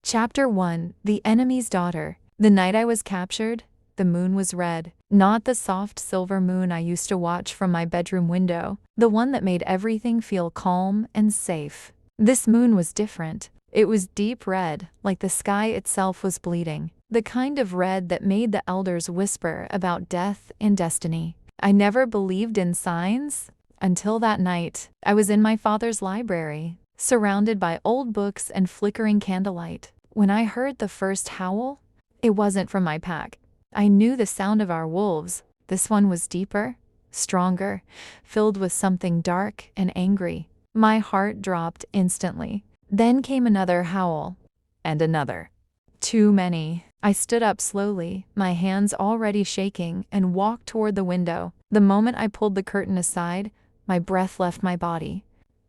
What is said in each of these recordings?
Chapter 1: The Enemy's Daughter. The night I was captured, the moon was red. Not the soft silver moon I used to watch from my bedroom window, the one that made everything feel calm and safe. This moon was different. It was deep red, like the sky itself was bleeding. The kind of red that made the elders whisper about death and destiny. I never believed in signs until that night. I was in my father's library, surrounded by old books and flickering candlelight. When I heard the first howl, it wasn't from my pack. I knew the sound of our wolves. This one was deeper, stronger, filled with something dark and angry. My heart dropped instantly. Then came another howl, and another. Too many. I stood up slowly, my hands already shaking, and walked toward the window. The moment I pulled the curtain aside, my breath left my body.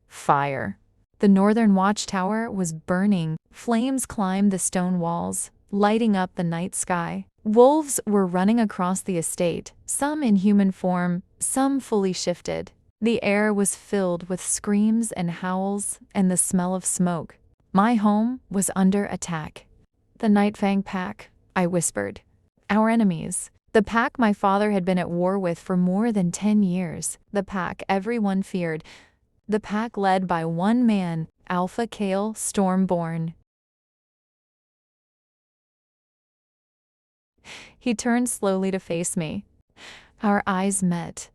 Fire. The northern watchtower was burning. Flames climbed the stone walls, lighting up the night sky. Wolves were running across the estate, some in human form, some fully shifted. The air was filled with screams and howls and the smell of smoke. My home was under attack. The Night Fang pack, I whispered. Our enemies. The pack my father had been at war with for more than 10 years. The pack everyone feared. The pack led by one man, Alpha Kale Stormborn. He turned slowly to face me. Our eyes met,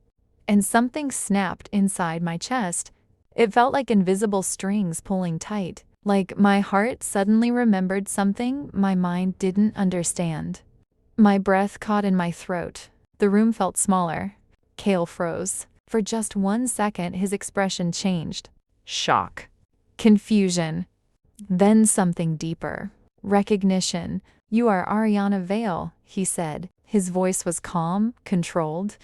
and something snapped inside my chest. It felt like invisible strings pulling tight, like my heart suddenly remembered something my mind didn't understand. My breath caught in my throat. The room felt smaller. Kale froze. For just 1 second, his expression changed. Shock. Confusion. Then something deeper. Recognition. You are Ariana Vale, he said. His voice was calm, controlled,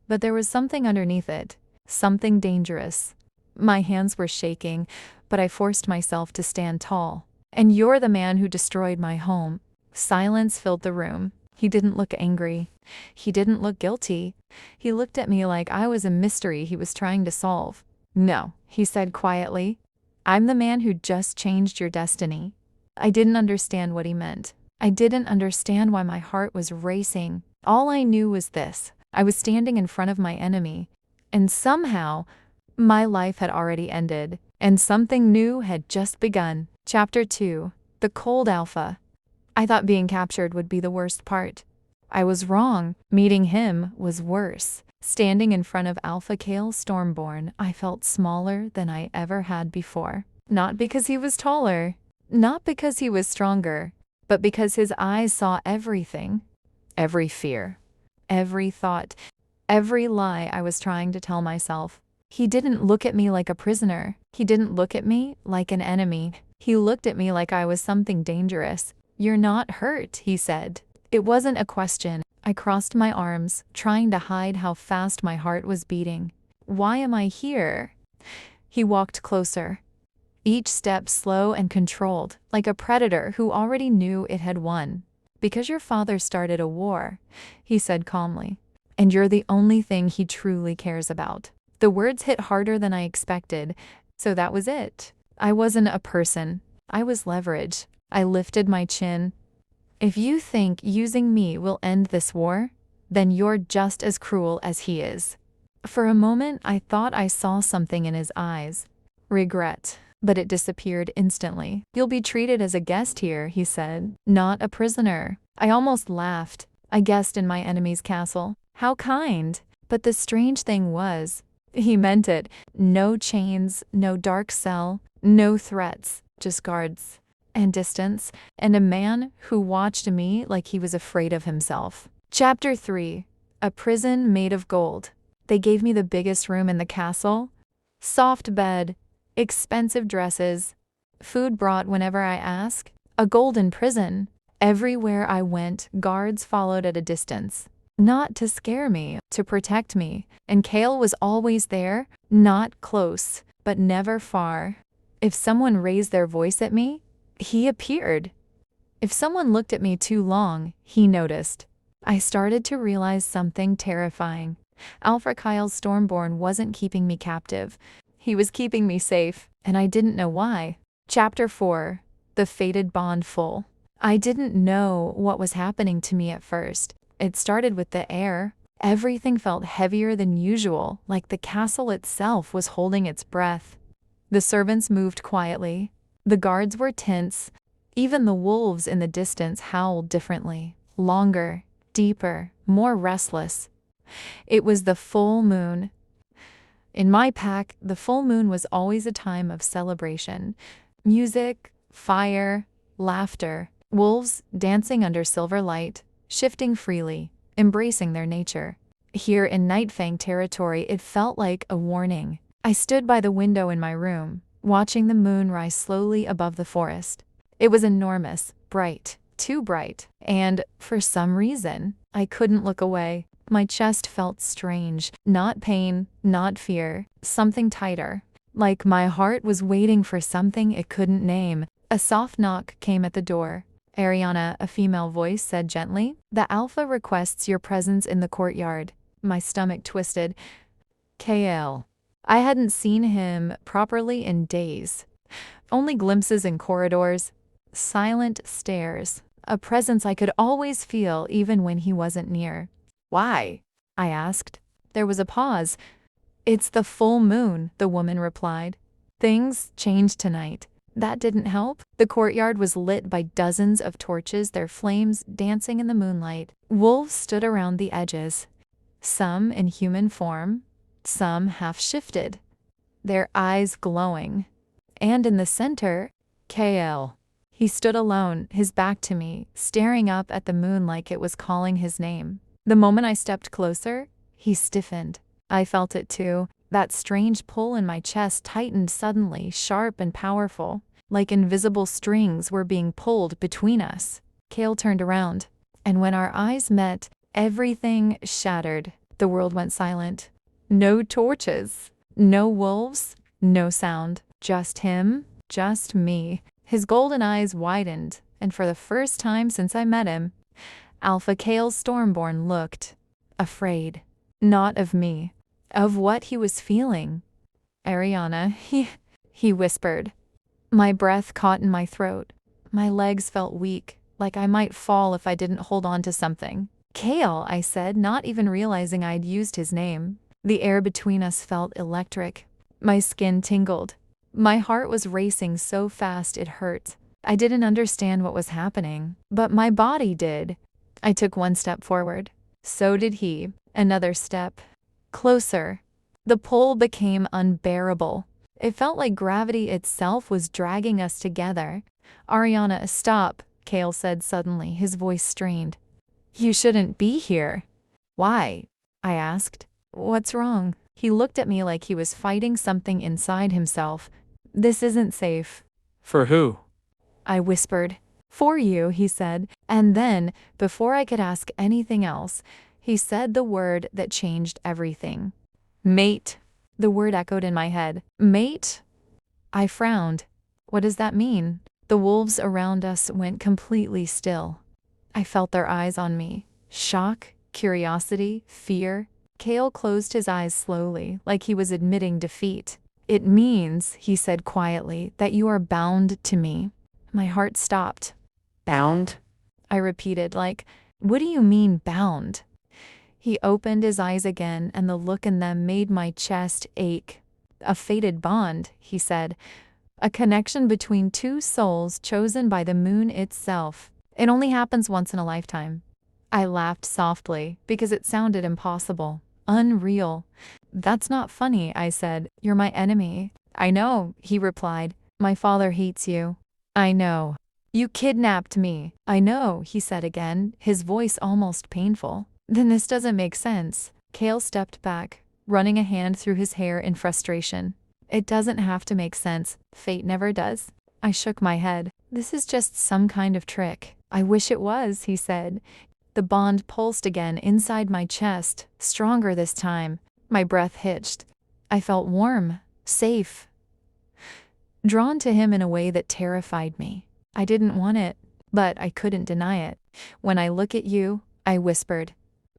but there was something underneath it. Something dangerous. My hands were shaking, but I forced myself to stand tall. And you're the man who destroyed my home. Silence filled the room. He didn't look angry. He didn't look guilty. He looked at me like I was a mystery he was trying to solve. No, he said quietly. I'm the man who just changed your destiny. I didn't understand what he meant. I didn't understand why my heart was racing. All I knew was this. I was standing in front of my enemy. And somehow, my life had already ended. And something new had just begun. Chapter 2. The Cold Alpha. I thought being captured would be the worst part. I was wrong. Meeting him was worse. Standing in front of Alpha Kale Stormborn, I felt smaller than I ever had before. Not because he was taller, not because he was stronger, but because his eyes saw everything. Every fear, every thought, every lie I was trying to tell myself. He didn't look at me like a prisoner. He didn't look at me like an enemy. He looked at me like I was something dangerous. You're not hurt, he said. It wasn't a question. I crossed my arms, trying to hide how fast my heart was beating. Why am I here? He walked closer, each step slow and controlled, like a predator who already knew it had won. Because your father started a war, he said calmly, and you're the only thing he truly cares about. The words hit harder than I expected, so that was it. I wasn't a person. I was leverage. I lifted my chin. If you think using me will end this war, then you're just as cruel as he is. For a moment, I thought I saw something in his eyes. Regret. But it disappeared instantly. You'll be treated as a guest here, he said, not a prisoner. I almost laughed. A guest in my enemy's castle. How kind. But the strange thing was, he meant it. No chains, no dark cell, no threats, just guards and distance, and a man who watched me like he was afraid of himself. Chapter 3. A Prison Made of Gold. They gave me the biggest room in the castle. Soft bed, expensive dresses, food brought whenever I asked. A golden prison. Everywhere I went, guards followed at a distance. Not to scare me, to protect me. And Kale was always there, not close, but never far. If someone raised their voice at me, he appeared. If someone looked at me too long, he noticed. I started to realize something terrifying. Alpha Kale Stormborn wasn't keeping me captive. He was keeping me safe, and I didn't know why. Chapter 4. the fated bond full. I didn't know what was happening to me at first. It started with the air. Everything felt heavier than usual, like the castle itself was holding its breath. The servants moved quietly. The guards were tense. Even the wolves in the distance howled differently, longer, deeper, more restless. It was the full moon. In my pack, the full moon was always a time of celebration. Music, fire, laughter, wolves dancing under silver light, shifting freely, embracing their nature. Here in Nightfang territory, it felt like a warning. I stood by the window in my room, watching the moon rise slowly above the forest. It was enormous, bright, too bright, and, for some reason, I couldn't look away. My chest felt strange, not pain, not fear, something tighter. Like my heart was waiting for something it couldn't name. A soft knock came at the door. Ariana, a female voice, said gently, "The Alpha requests your presence in the courtyard." My stomach twisted. KL. I hadn't seen him properly in days. Only glimpses in corridors, silent stares, a presence I could always feel even when he wasn't near. "Why?" I asked. There was a pause. "It's the full moon," the woman replied. "Things changed tonight." That didn't help. The courtyard was lit by dozens of torches, their flames dancing in the moonlight. Wolves stood around the edges, some in human form, some half-shifted, their eyes glowing. And in the center, KL. He stood alone, his back to me, staring up at the moon like it was calling his name. The moment I stepped closer, he stiffened. I felt it too. That strange pull in my chest tightened suddenly, sharp and powerful, like invisible strings were being pulled between us. Kale turned around, and when our eyes met, everything shattered. The world went silent. No torches, no wolves, no sound. Just him, just me. His golden eyes widened, and for the first time since I met him, Alpha Kale Stormborn looked afraid. Not of me, of what he was feeling. "Ariana," he whispered. My breath caught in my throat. My legs felt weak, like I might fall if I didn't hold on to something. "Kale," I said, not even realizing I'd used his name. The air between us felt electric. My skin tingled. My heart was racing so fast it hurt. I didn't understand what was happening, but my body did. I took one step forward. So did he. Another step. Closer. The pull became unbearable. It felt like gravity itself was dragging us together. "Ariana, stop," Kale said suddenly, his voice strained. "You shouldn't be here." "Why?" I asked. "What's wrong?" He looked at me like he was fighting something inside himself. "This isn't safe." "For who?" I whispered. "For you," he said, and then, before I could ask anything else, he said the word that changed everything. "Mate." The word echoed in my head. "Mate?" I frowned. What does that mean? The wolves around us went completely still. I felt their eyes on me. Shock, curiosity, fear. Kale closed his eyes slowly, like he was admitting defeat. "It means," he said quietly, "that you are bound to me." My heart stopped. "Bound?" I repeated, like, "What do you mean, bound?" He opened his eyes again, and the look in them made my chest ache. "A fated bond," he said. "A connection between two souls chosen by the moon itself. It only happens once in a lifetime." I laughed softly, because it sounded impossible. Unreal. "That's not funny," I said. "You're my enemy." "I know," he replied. "My father hates you." "I know." "You kidnapped me." "I know," he said again, his voice almost painful. "Then this doesn't make sense." Kale stepped back, running a hand through his hair in frustration. "It doesn't have to make sense. Fate never does." I shook my head. "This is just some kind of trick." "I wish it was," he said. The bond pulsed again inside my chest, stronger this time. My breath hitched. I felt warm, safe, drawn to him in a way that terrified me. I didn't want it, but I couldn't deny it. "When I look at you," I whispered,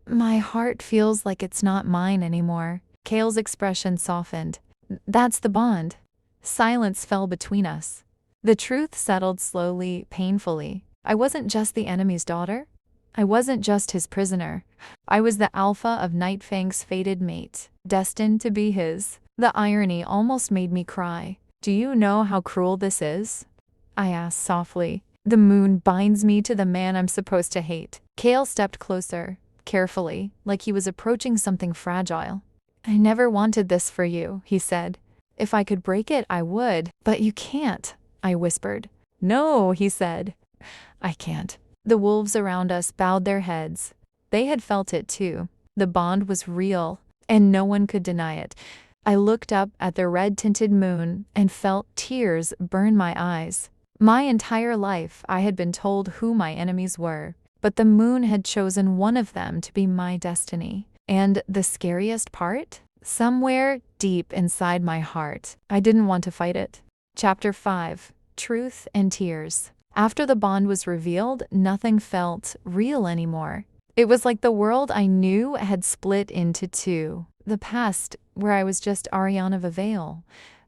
"my heart feels like it's not mine anymore." Kale's expression softened. "That's the bond." Silence fell between us. The truth settled slowly, painfully. I wasn't just the enemy's daughter. I wasn't just his prisoner. I was the alpha of Night Fang's fated mate, destined to be his. The irony almost made me cry. Do you know how cruel this is? I asked softly. The moon binds me to the man I'm supposed to hate. Kale stepped closer, carefully, like he was approaching something fragile. I never wanted this for you, he said. If I could break it, I would. But you can't, I whispered. No, he said. I can't. The wolves around us bowed their heads. They had felt it too. The bond was real, and no one could deny it. I looked up at the red-tinted moon and felt tears burn my eyes. My entire life I had been told who my enemies were, but the moon had chosen one of them to be my destiny. And the scariest part? Somewhere deep inside my heart, I didn't want to fight it. Chapter 5. Truth and Tears. After the bond was revealed, nothing felt real anymore. It was like the world I knew had split into two. The past, where I was just Ariana Vavail,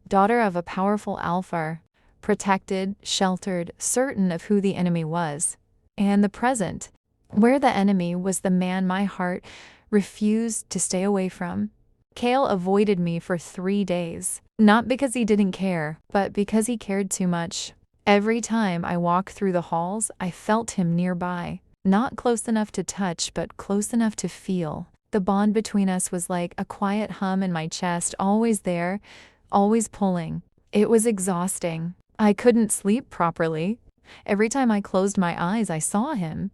daughter of a powerful alpha, protected, sheltered, certain of who the enemy was. And the present, where the enemy was the man my heart refused to stay away from. Kale avoided me for 3 days, not because he didn't care, but because he cared too much. Every time I walked through the halls, I felt him nearby, not close enough to touch, but close enough to feel. The bond between us was like a quiet hum in my chest, always there, always pulling. It was exhausting. I couldn't sleep properly. Every time I closed my eyes, I saw him.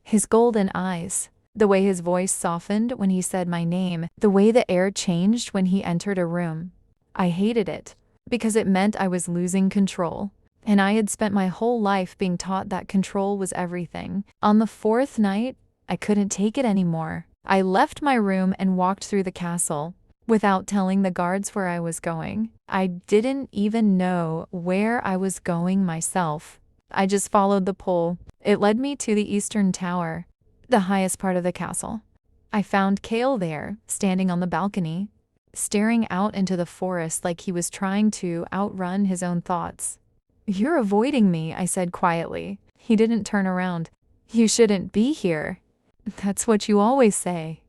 His golden eyes, the way his voice softened when he said my name, the way the air changed when he entered a room. I hated it, because it meant I was losing control. And I had spent my whole life being taught that control was everything. On the 4th night, I couldn't take it anymore. I left my room and walked through the castle, without telling the guards where I was going. I didn't even know where I was going myself. I just followed the pull. It led me to the eastern tower, the highest part of the castle. I found Kale there, standing on the balcony, staring out into the forest like he was trying to outrun his own thoughts. You're avoiding me, I said quietly. He didn't turn around. You shouldn't be here. That's what you always say,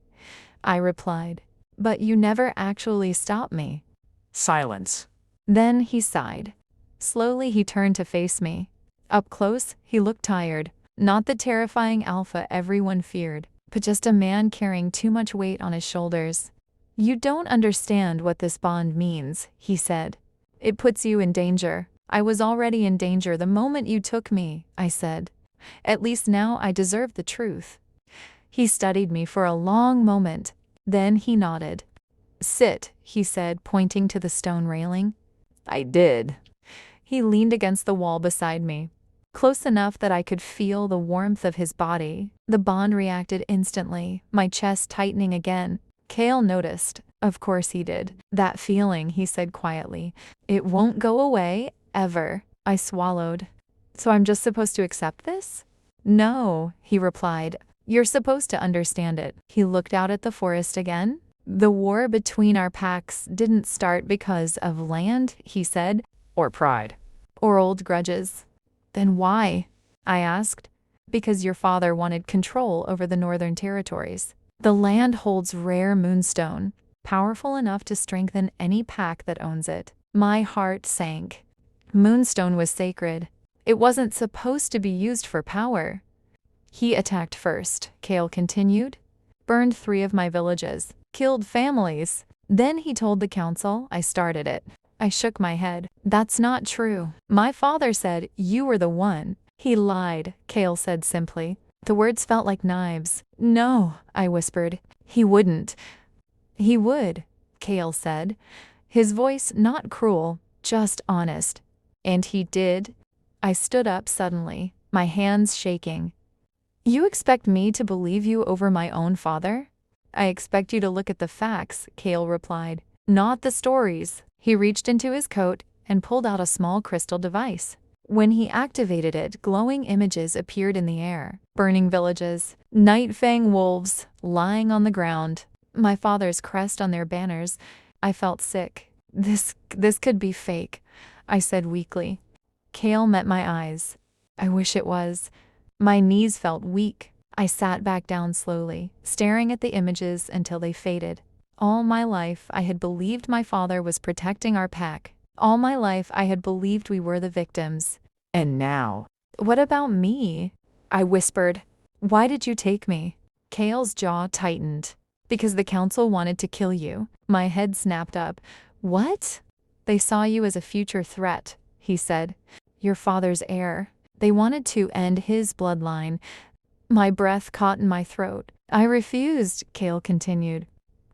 I replied. But you never actually stopped me. Silence. Then he sighed. Slowly he turned to face me. Up close, he looked tired. Not the terrifying alpha everyone feared, but just a man carrying too much weight on his shoulders. You don't understand what this bond means, he said. It puts you in danger. I was already in danger the moment you took me, I said. At least now I deserve the truth. He studied me for a long moment. Then he nodded. Sit, he said, pointing to the stone railing. I did. He leaned against the wall beside me, close enough that I could feel the warmth of his body. The bond reacted instantly, my chest tightening again. Kale noticed. Of course he did. That feeling, he said quietly. It won't go away, ever. I swallowed. So I'm just supposed to accept this? No, he replied. You're supposed to understand it. He looked out at the forest again. The war between our packs didn't start because of land, he said. Or pride. Or old grudges. Then why? I asked. Because your father wanted control over the northern territories. The land holds rare moonstone, powerful enough to strengthen any pack that owns it. My heart sank. Moonstone was sacred. It wasn't supposed to be used for power. He attacked first, Kale continued. Burned 3 of my villages. Killed families. Then he told the council I started it. I shook my head. That's not true. My father said you were the one. He lied, Kale said simply. The words felt like knives. No, I whispered. He wouldn't. He would, Kale said. His voice not cruel, just honest. And he did. I stood up suddenly, my hands shaking. You expect me to believe you over my own father? I expect you to look at the facts, Kale replied. Not the stories. He reached into his coat and pulled out a small crystal device. When he activated it, glowing images appeared in the air. Burning villages, Night Fang wolves lying on the ground, my father's crest on their banners. I felt sick. This could be fake, I said weakly. Kale met my eyes. I wish it was. My knees felt weak. I sat back down slowly, staring at the images until they faded. All my life, I had believed my father was protecting our pack. All my life, I had believed we were the victims. And now, What about me? I whispered. Why did you take me? Kale's jaw tightened. Because the council wanted to kill you. My head snapped up. What? They saw you as a future threat, he said. Your father's heir. They wanted to end his bloodline. My breath caught in my throat. I refused, Kale continued.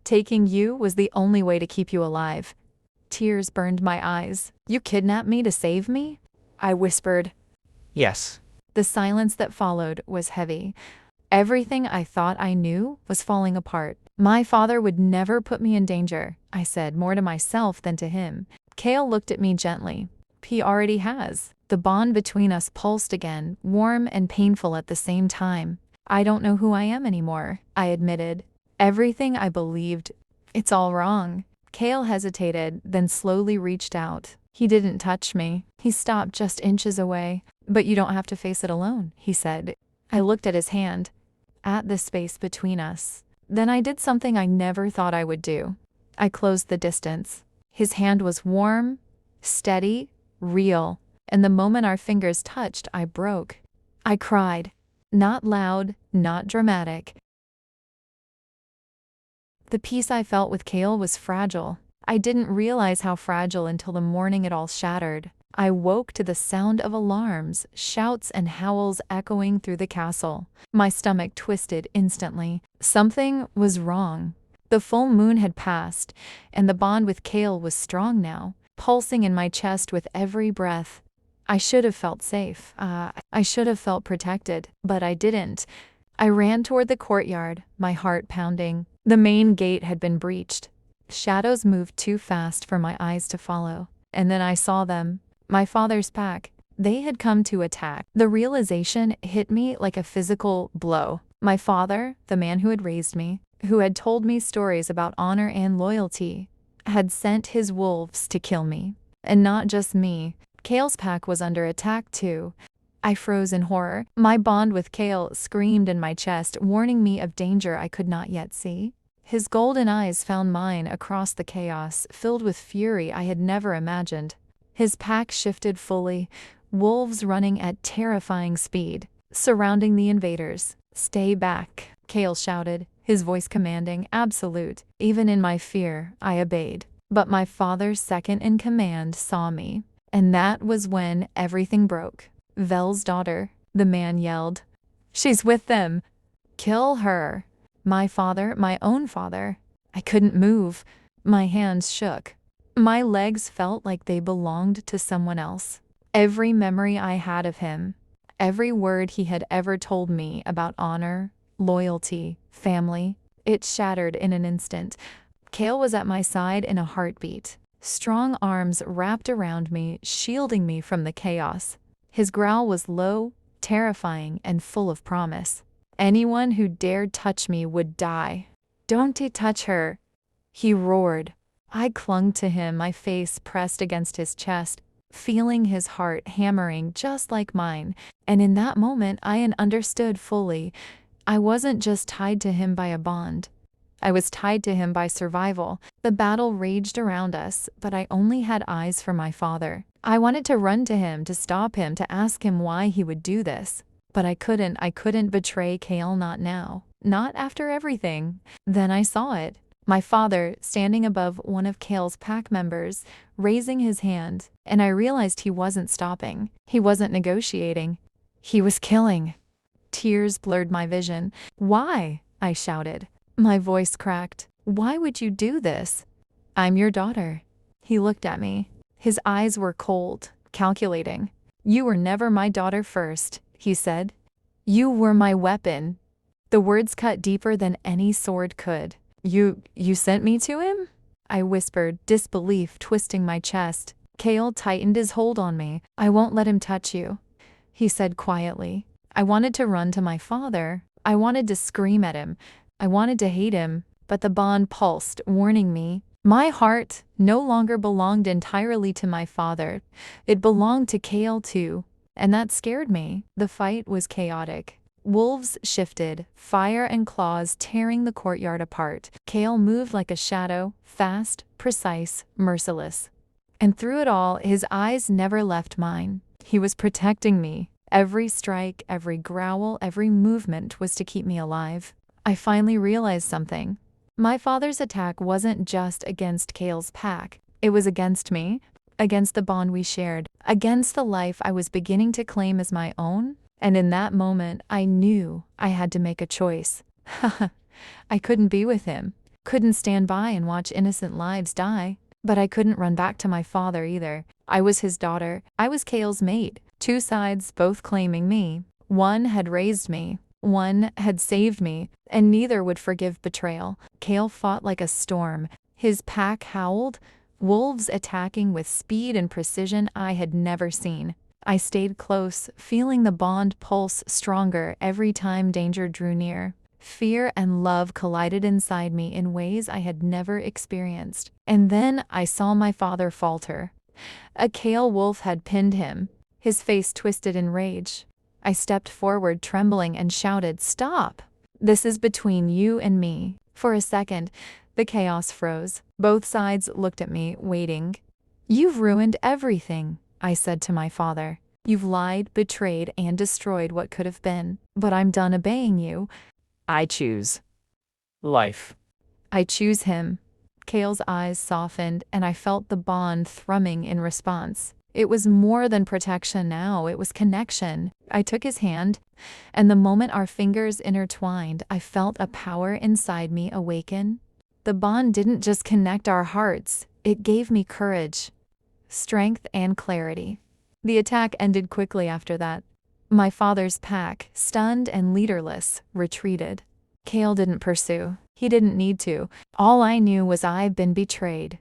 Taking you was the only way to keep you alive. Tears burned my eyes. You kidnapped me to save me? I whispered. yes. The silence that followed was heavy. Everything I thought I knew was falling apart. My father would never put me in danger, I said, more to myself than to him. Kale looked at me gently. He already has. The bond between us pulsed again, warm and painful at the same time. I don't know who I am anymore, I admitted. Everything I believed, it's all wrong. Kale hesitated, then slowly reached out. He didn't touch me. He stopped just inches away. But you don't have to face it alone, he said. I looked at his hand, at the space between us. Then I did something I never thought I would do. I closed the distance. His hand was warm, steady, real, and the moment our fingers touched, I broke. I cried. Not loud, not dramatic. The peace I felt with Kale was fragile. I didn't realize how fragile until the morning it all shattered. I woke to the sound of alarms, shouts and howls echoing through the castle. My stomach twisted instantly. Something was wrong. The full moon had passed, and the bond with Kale was strong now, pulsing in my chest with every breath. I should have felt safe. I should have felt protected, but I didn't. I ran toward the courtyard, my heart pounding. The main gate had been breached. Shadows moved too fast for my eyes to follow. And then I saw them. My father's pack. They had come to attack. The realization hit me like a physical blow. My father, the man who had raised me, who had told me stories about honor and loyalty, had sent his wolves to kill me. And not just me. Kale's pack was under attack too. I froze in horror. My bond with Kale screamed in my chest, warning me of danger I could not yet see. His golden eyes found mine across the chaos, filled with fury I had never imagined. His pack shifted fully, wolves running at terrifying speed, surrounding the invaders. Stay back, Kale shouted, his voice commanding, absolute. Even in my fear, I obeyed. But my father's second in command saw me. And that was when everything broke. Vel's daughter, the man yelled. She's with them. Kill her. My father, my own father. I couldn't move. My hands shook. My legs felt like they belonged to someone else. Every memory I had of him, every word he had ever told me about honor, loyalty, family, it shattered in an instant. Kale was at my side in a heartbeat. Strong arms wrapped around me, shielding me from the chaos. His growl was low, terrifying, and full of promise. Anyone who dared touch me would die. Don't touch her, he roared. I clung to him, my face pressed against his chest, feeling his heart hammering just like mine. And in that moment, I understood fully. I wasn't just tied to him by a bond. I was tied to him by survival. The battle raged around us, but I only had eyes for my father. I wanted to run to him, to stop him, to ask him why he would do this. But I couldn't betray Kale, not now. Not after everything. Then I saw it. My father, standing above one of Kale's pack members, raising his hand, and I realized he wasn't stopping. He wasn't negotiating. He was killing. Tears blurred my vision. Why? I shouted. My voice cracked. Why would you do this? I'm your daughter. He looked at me. His eyes were cold, calculating. You were never my daughter first, he said. You were my weapon. The words cut deeper than any sword could. You sent me to him? I whispered, disbelief twisting my chest. Kale tightened his hold on me. I won't let him touch you, he said quietly. I wanted to run to my father. I wanted to scream at him. I wanted to hate him, but the bond pulsed, warning me, My heart no longer belonged entirely to my father. It belonged to Kale too, and that scared me. The fight was chaotic. Wolves shifted, fire and claws tearing the courtyard apart. Kale moved like a shadow, fast, precise, merciless. And through it all, his eyes never left mine. He was protecting me. Every strike, every growl, every movement was to keep me alive. I finally realized something. My father's attack wasn't just against Kale's pack. It was against me, against the bond we shared, against the life I was beginning to claim as my own. And in that moment, I knew I had to make a choice. I couldn't be with him, couldn't stand by and watch innocent lives die. But I couldn't run back to my father either. I was his daughter. I was Kale's mate. Two sides, both claiming me. One had raised me. One had saved me, and neither would forgive betrayal. Kale fought like a storm. His pack howled, wolves attacking with speed and precision I had never seen. I stayed close, feeling the bond pulse stronger every time danger drew near. Fear and love collided inside me in ways I had never experienced. And then I saw my father falter. A Kale wolf had pinned him, his face twisted in rage. I stepped forward, trembling, and shouted, "Stop! This is between you and me." For a second, the chaos froze. Both sides looked at me, waiting. "You've ruined everything," I said to my father. "You've lied, betrayed, and destroyed what could have been. But I'm done obeying you. I choose life." I choose him." Kale's eyes softened, and I felt the bond thrumming in response. It was more than protection now, it was connection. I took his hand, and the moment our fingers intertwined, I felt a power inside me awaken. The bond didn't just connect our hearts, it gave me courage, strength, and clarity. The attack ended quickly after that. My father's pack, stunned and leaderless, retreated. Kale didn't pursue. He didn't need to. All I knew was I'd been betrayed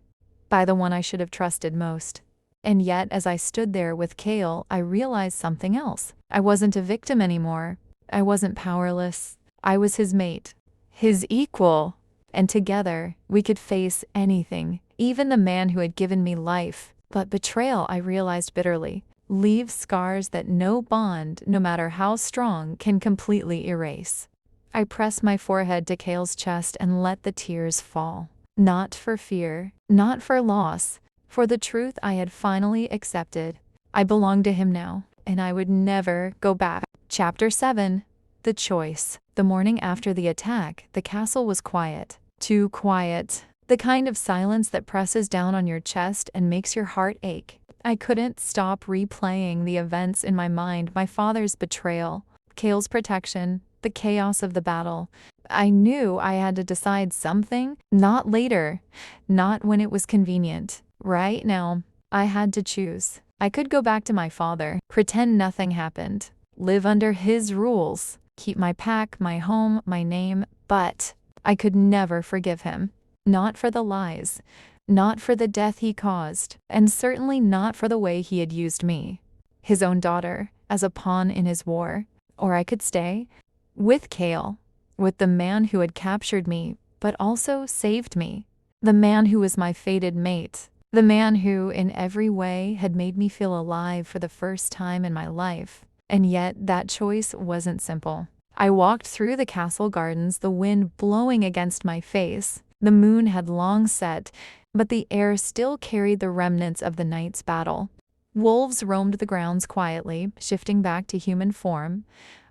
by the one I should have trusted most. And yet, as I stood there with Kale, I realized something else. I wasn't a victim anymore. I wasn't powerless. I was his mate, his equal. And together, we could face anything, even the man who had given me life. But betrayal, I realized bitterly, leaves scars that no bond, no matter how strong, can completely erase. I pressed my forehead to Kale's chest and let the tears fall. Not for fear, not for loss, for the truth I had finally accepted. I belonged to him now, and I would never go back. Chapter 7. The Choice. The morning after the attack, the castle was quiet. Too quiet. The kind of silence that presses down on your chest and makes your heart ache. I couldn't stop replaying the events in my mind, my father's betrayal, Kale's protection, the chaos of the battle. I knew I had to decide something, not later, not when it was convenient. Right now, I had to choose. I could go back to my father, pretend nothing happened, live under his rules, keep my pack, my home, my name, but I could never forgive him. Not for the lies, not for the death he caused, and certainly not for the way he had used me, his own daughter, as a pawn in his war. Or I could stay with Kale, with the man who had captured me, but also saved me, the man who was my fated mate, the man who, in every way, had made me feel alive for the first time in my life. And yet, that choice wasn't simple. I walked through the castle gardens, the wind blowing against my face. The moon had long set, but the air still carried the remnants of the night's battle. Wolves roamed the grounds quietly, shifting back to human form,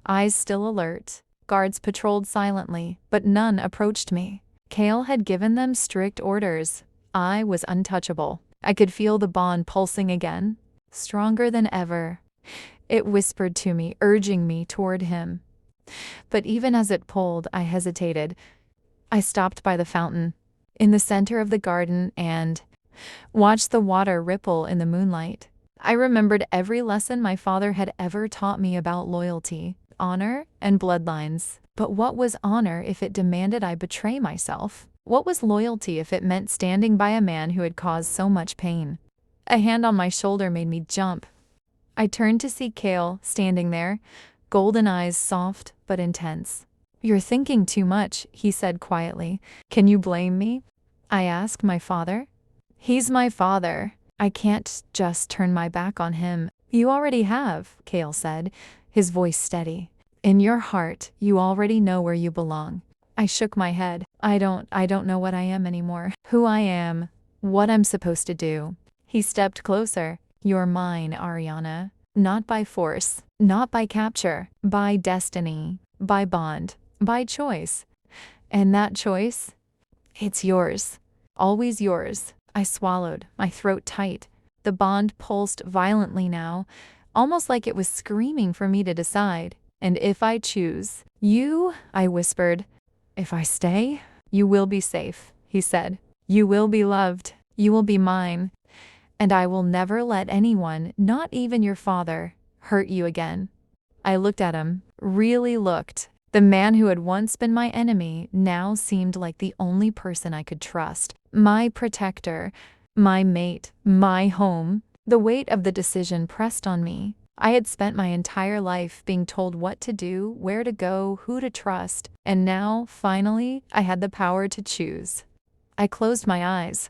eyes still alert. Guards patrolled silently, but none approached me. Kale had given them strict orders. I was untouchable. I could feel the bond pulsing again, stronger than ever. It whispered to me, urging me toward him. But even as it pulled, I hesitated. I stopped by the fountain, in the center of the garden, and watched the water ripple in the moonlight. I remembered every lesson my father had ever taught me about loyalty, honor, and bloodlines. But what was honor if it demanded I betray myself? What was loyalty if it meant standing by a man who had caused so much pain? A hand on my shoulder made me jump. I turned to see Kale standing there, golden eyes soft but intense. "You're thinking too much," he said quietly. "Can you blame me? I asked my father. He's my father. I can't just turn my back on him. You already have, Kale said, his voice steady. In your heart, you already know where you belong. I shook my head. I don't know what I am anymore. Who I am, what I'm supposed to do. He stepped closer. You're mine, Ariana. Not by force, not by capture, by destiny, by bond, by choice. And that choice, it's yours. Always yours. I swallowed, my throat tight. The bond pulsed violently now, almost like it was screaming for me to decide. And if I choose, you, I whispered. If I stay, you will be safe, he said. You will be loved. You will be mine. And I will never let anyone, not even your father, hurt you again. I looked at him, really looked. The man who had once been my enemy now seemed like the only person I could trust. My protector, my mate, my home. The weight of the decision pressed on me. I had spent my entire life being told what to do, where to go, who to trust, and now, finally, I had the power to choose. I closed my eyes.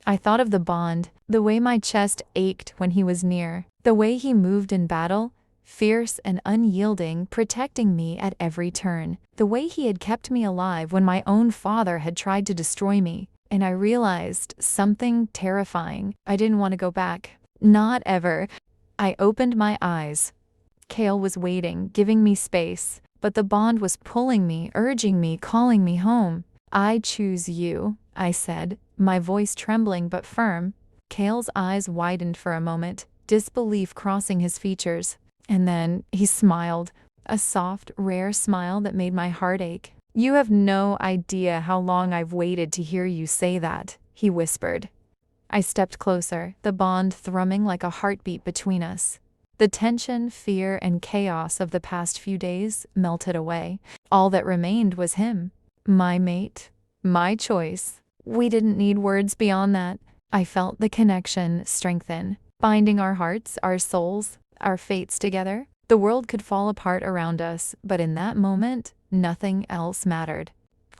I thought of the bond, the way my chest ached when he was near, the way he moved in battle, fierce and unyielding, protecting me at every turn, the way he had kept me alive when my own father had tried to destroy me. And I realized something terrifying. I didn't want to go back. Not ever. I opened my eyes. Kale was waiting, giving me space, but the bond was pulling me, urging me, calling me home. I choose you, I said, my voice trembling but firm. Kale's eyes widened for a moment, disbelief crossing his features. And then he smiled, a soft, rare smile that made my heart ache. You have no idea how long I've waited to hear you say that, he whispered. I stepped closer, the bond thrumming like a heartbeat between us. The tension, fear, and chaos of the past few days melted away. All that remained was him, my mate, my choice. We didn't need words beyond that. I felt the connection strengthen, binding our hearts, our souls, our fates together. The world could fall apart around us, but in that moment, nothing else mattered.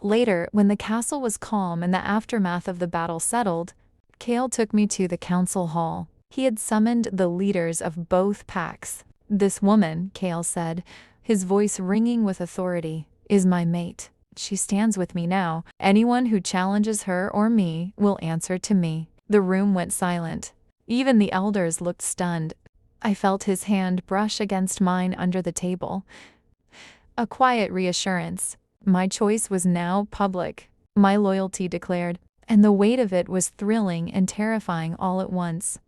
Later, when the castle was calm and the aftermath of the battle settled, Kale took me to the council hall. He had summoned the leaders of both packs. This woman, Kale said, his voice ringing with authority, is my mate. She stands with me now. Anyone who challenges her or me will answer to me. The room went silent. Even the elders looked stunned. I felt his hand brush against mine under the table. A quiet reassurance. My choice was now public. My loyalty declared. And the weight of it was thrilling and terrifying all at once.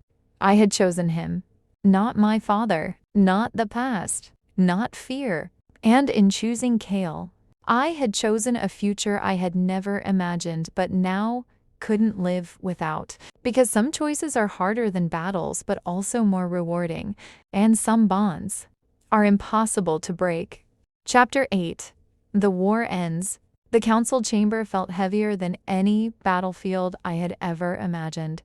I had chosen him. Not my father. Not the past. Not fear. And in choosing Kale, I had chosen a future I had never imagined, but now couldn't live without. Because some choices are harder than battles, but also more rewarding. And some bonds are impossible to break. Chapter 8. The war ends. The council chamber felt heavier than any battlefield I had ever imagined.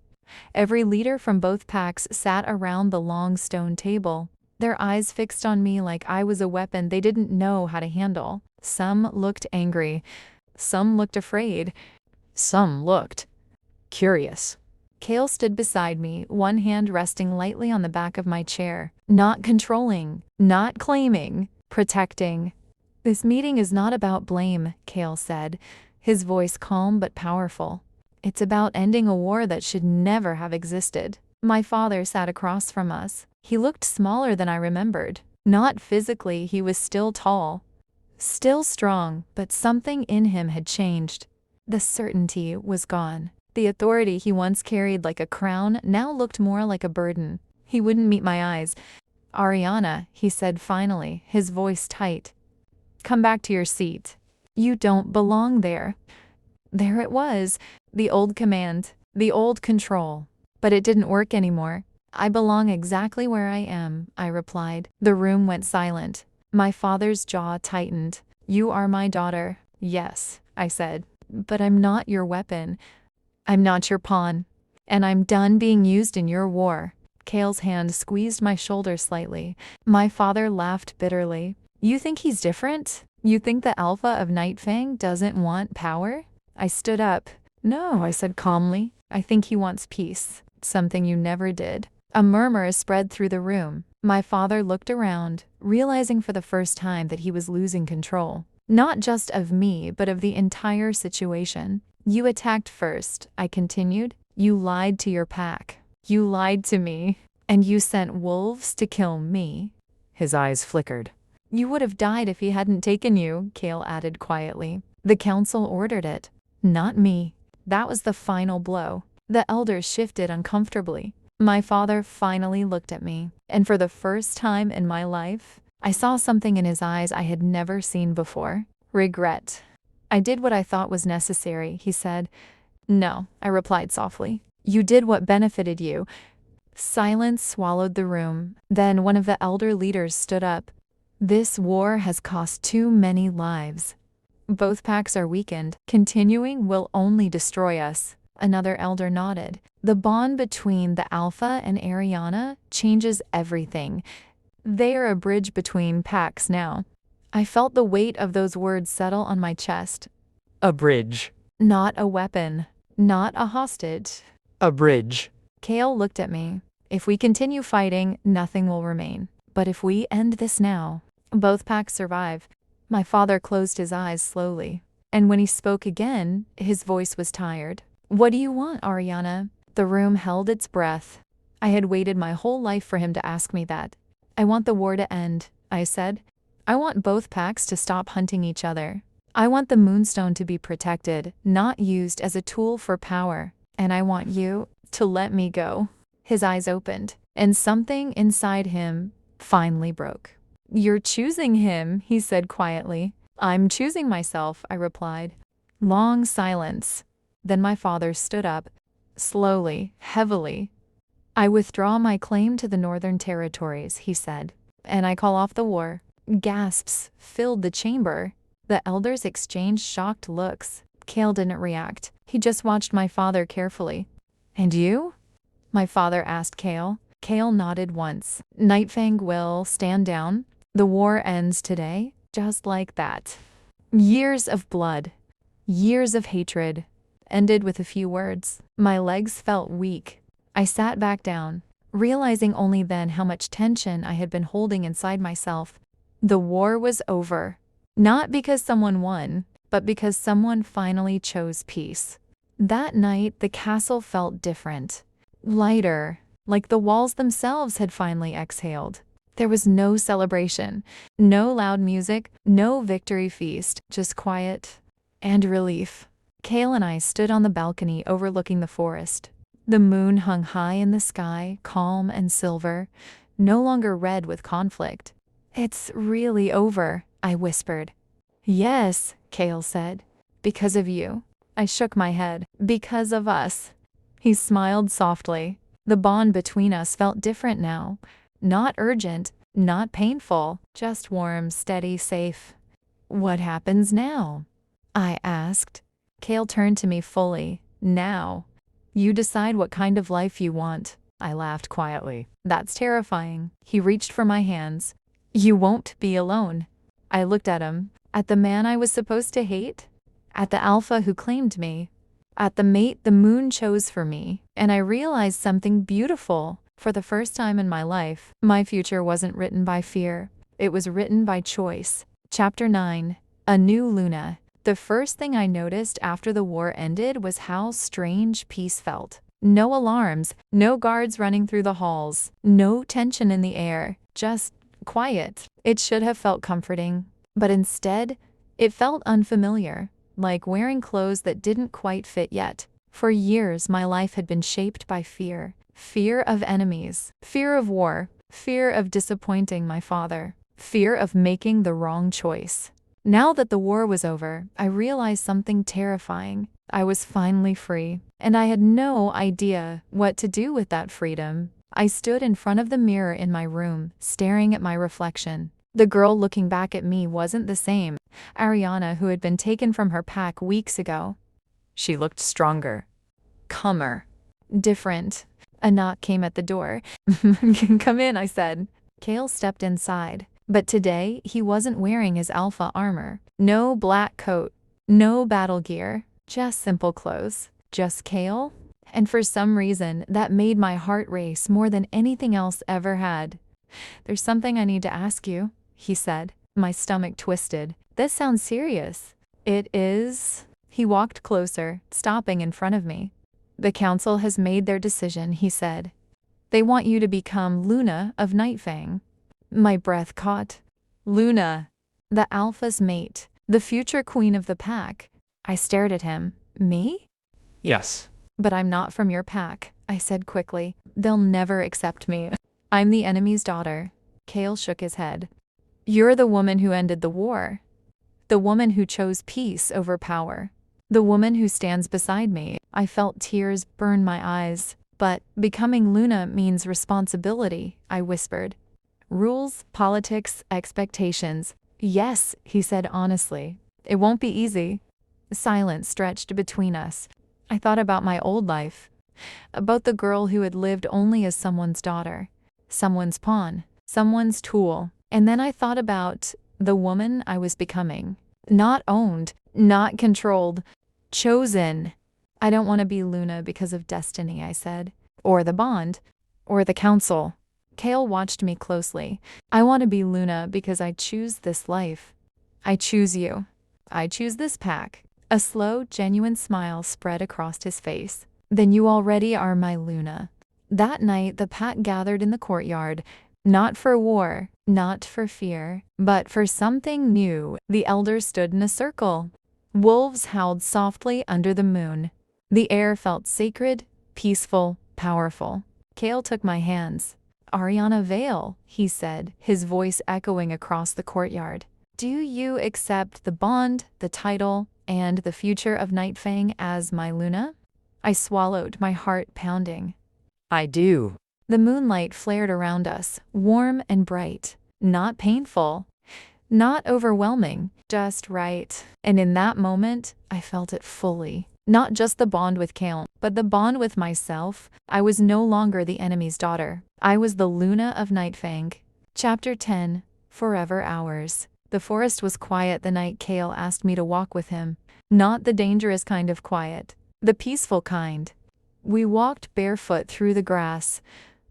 Every leader from both packs sat around the long stone table, their eyes fixed on me like I was a weapon they didn't know how to handle. Some looked angry. Some looked afraid. Some looked curious. Kale stood beside me, one hand resting lightly on the back of my chair. Not controlling, not claiming, protecting. This meeting is not about blame, Kale said, his voice calm but powerful. It's about ending a war that should never have existed. My father sat across from us. He looked smaller than I remembered. Not physically, he was still tall. Still strong, but something in him had changed. The certainty was gone. The authority he once carried like a crown now looked more like a burden. He wouldn't meet my eyes. Ariana, he said finally, his voice tight. Come back to your seat. You don't belong there. There it was, the old command, the old control. But it didn't work anymore. I belong exactly where I am, I replied. The room went silent. My father's jaw tightened. You are my daughter. Yes, I said. But I'm not your weapon. I'm not your pawn. And I'm done being used in your war. Kale's hand squeezed my shoulder slightly. My father laughed bitterly. You think he's different? You think the Alpha of Night Fang doesn't want power? I stood up. No, I said calmly. I think he wants peace. Something you never did. A murmur spread through the room. My father looked around, realizing for the first time that he was losing control. Not just of me, but of the entire situation. You attacked first, I continued. You lied to your pack. You lied to me. And you sent wolves to kill me. His eyes flickered. You would have died if he hadn't taken you, Kale added quietly. The council ordered it. Not me. That was the final blow. The elders shifted uncomfortably. My father finally looked at me, and for the first time in my life, I saw something in his eyes I had never seen before. Regret. I did what I thought was necessary, he said. No, I replied softly. You did what benefited you. Silence swallowed the room. Then one of the elder leaders stood up. This war has cost too many lives. Both packs are weakened. Continuing will only destroy us. Another elder nodded. The bond between the Alpha and Ariana changes everything. They are a bridge between packs now. I felt the weight of those words settle on my chest. A bridge. Not a weapon. Not a hostage. A bridge. Kale looked at me. If we continue fighting, nothing will remain. But if we end this now, both packs survive. My father closed his eyes slowly. And when he spoke again, his voice was tired. What do you want, Ariana? The room held its breath. I had waited my whole life for him to ask me that. I want the war to end, I said. I want both packs to stop hunting each other. I want the Moonstone to be protected, not used as a tool for power. And I want you to let me go. His eyes opened, and something inside him finally broke. You're choosing him, he said quietly. I'm choosing myself, I replied. Long silence. Then my father stood up, slowly, heavily. I withdraw my claim to the Northern Territories, he said, and I call off the war. Gasps filled the chamber. The elders exchanged shocked looks. Kale didn't react. He just watched my father carefully. And you? My father asked Kale. Kale nodded once. Nightfang will stand down. The war ends today, just like that. Years of blood, years of hatred, ended with a few words. My legs felt weak. I sat back down, realizing only then how much tension I had been holding inside myself. The war was over. Not because someone won, but because someone finally chose peace. That night, the castle felt different. Lighter, like the walls themselves had finally exhaled. There was no celebration, no loud music, no victory feast, just quiet and relief. Kale and I stood on the balcony overlooking the forest. The moon hung high in the sky, calm and silver, no longer red with conflict. It's really over, I whispered. Yes, Kale said. Because of you. I shook my head. Because of us. He smiled softly. The bond between us felt different now. Not urgent, not painful, just warm, steady, safe. What happens now? I asked. Kale turned to me fully. Now. You decide what kind of life you want. I laughed quietly. That's terrifying. He reached for my hands. You won't be alone. I looked at him. At the man I was supposed to hate? At the Alpha who claimed me? At the mate the moon chose for me? And I realized something beautiful. For the first time in my life, my future wasn't written by fear. It was written by choice. Chapter 9. A New Luna. The first thing I noticed after the war ended was how strange peace felt. No alarms, no guards running through the halls, no tension in the air, just quiet. It should have felt comforting, but instead, it felt unfamiliar, like wearing clothes that didn't quite fit yet. For years, my life had been shaped by fear. Fear of enemies, fear of war, fear of disappointing my father, fear of making the wrong choice. Now that the war was over, I realized something terrifying. I was finally free, and I had no idea what to do with that freedom. I stood in front of the mirror in my room, staring at my reflection. The girl looking back at me wasn't the same Ariana who had been taken from her pack weeks ago. She looked stronger, calmer, different. A knock came at the door. Come in, I said. Kale stepped inside. But today, he wasn't wearing his alpha armor. No black coat. No battle gear. Just simple clothes. Just Kale? And for some reason, that made my heart race more than anything else ever had. There's something I need to ask you, he said. My stomach twisted. This sounds serious. It is. He walked closer, stopping in front of me. The council has made their decision, he said. They want you to become Luna of Nightfang. My breath caught. Luna, the alpha's mate, the future queen of the pack. I stared at him. Me? Yes. But I'm not from your pack, I said quickly. They'll never accept me. I'm the enemy's daughter. Kale shook his head. You're the woman who ended the war. The woman who chose peace over power. The woman who stands beside me. I felt tears burn my eyes. But becoming Luna means responsibility, I whispered. Rules, politics, expectations. Yes, he said honestly. It won't be easy. Silence stretched between us. I thought about my old life. About the girl who had lived only as someone's daughter. Someone's pawn. Someone's tool. And then I thought about the woman I was becoming. Not owned. Not controlled. Chosen. I don't want to be Luna because of destiny, I said. Or the bond. Or the council. Kale watched me closely. I want to be Luna because I choose this life. I choose you. I choose this pack. A slow, genuine smile spread across his face. Then you already are my Luna. That night, the pack gathered in the courtyard, not for war, not for fear, but for something new. The elders stood in a circle. Wolves howled softly under the moon. The air felt sacred, peaceful, powerful. Kale took my hands. Ariana Vale, he said, his voice echoing across the courtyard. Do you accept the bond, the title, and the future of Nightfang as my Luna? I swallowed, my heart pounding. I do. The moonlight flared around us, warm and bright. Not painful. Not overwhelming. Just right. And in that moment, I felt it fully. Not just the bond with Kale, but the bond with myself. I was no longer the enemy's daughter. I was the Luna of Nightfang. Chapter 10. Forever Hours. The forest was quiet the night Kale asked me to walk with him. Not the dangerous kind of quiet. The peaceful kind. We walked barefoot through the grass,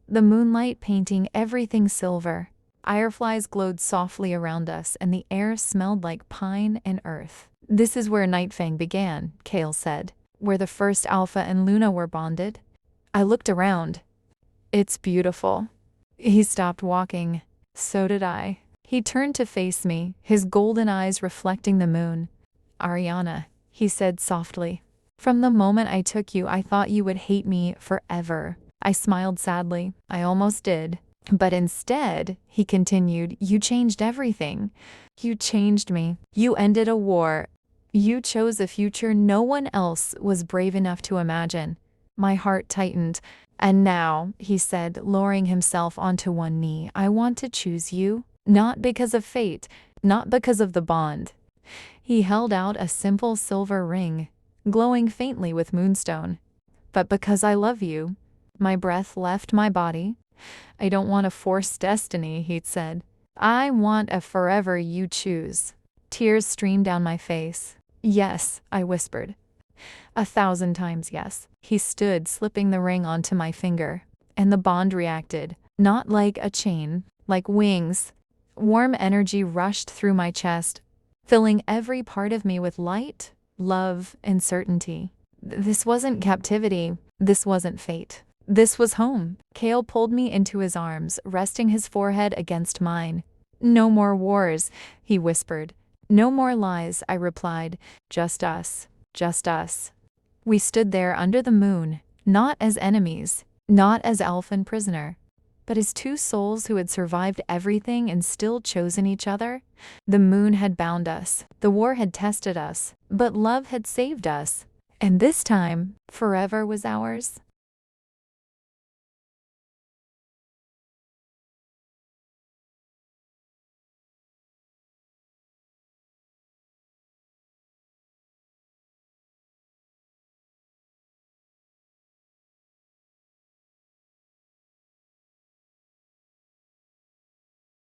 the moonlight painting everything silver. Fireflies glowed softly around us, and the air smelled like pine and earth. This is where Nightfang began, Kale said, where the first Alpha and Luna were bonded. I looked around. It's beautiful. He stopped walking. So did I. He turned to face me, his golden eyes reflecting the moon. Ariana, he said softly. From the moment I took you, I thought you would hate me forever. I smiled sadly. I almost did. But instead, he continued, you changed everything. You changed me. You ended a war. You chose a future no one else was brave enough to imagine. My heart tightened. And now, he said, lowering himself onto one knee, I want to choose you, not because of fate, not because of the bond. He held out a simple silver ring, glowing faintly with moonstone. But because I love you. My breath left my body. I don't want to force destiny, he'd said. I want a forever you choose. Tears streamed down my face. Yes, I whispered. 1,000 times yes. He stood, slipping the ring onto my finger. And the bond reacted, not like a chain, like wings. Warm energy rushed through my chest, filling every part of me with light, love, and certainty. This wasn't captivity. This wasn't fate. This was home. Kale pulled me into his arms, resting his forehead against mine. No more wars, he whispered. No more lies, I replied. Just us. Just us. We stood there under the moon, not as enemies, not as elf and prisoner, but as two souls who had survived everything and still chosen each other. The moon had bound us. The war had tested us, but love had saved us. And this time, forever was ours.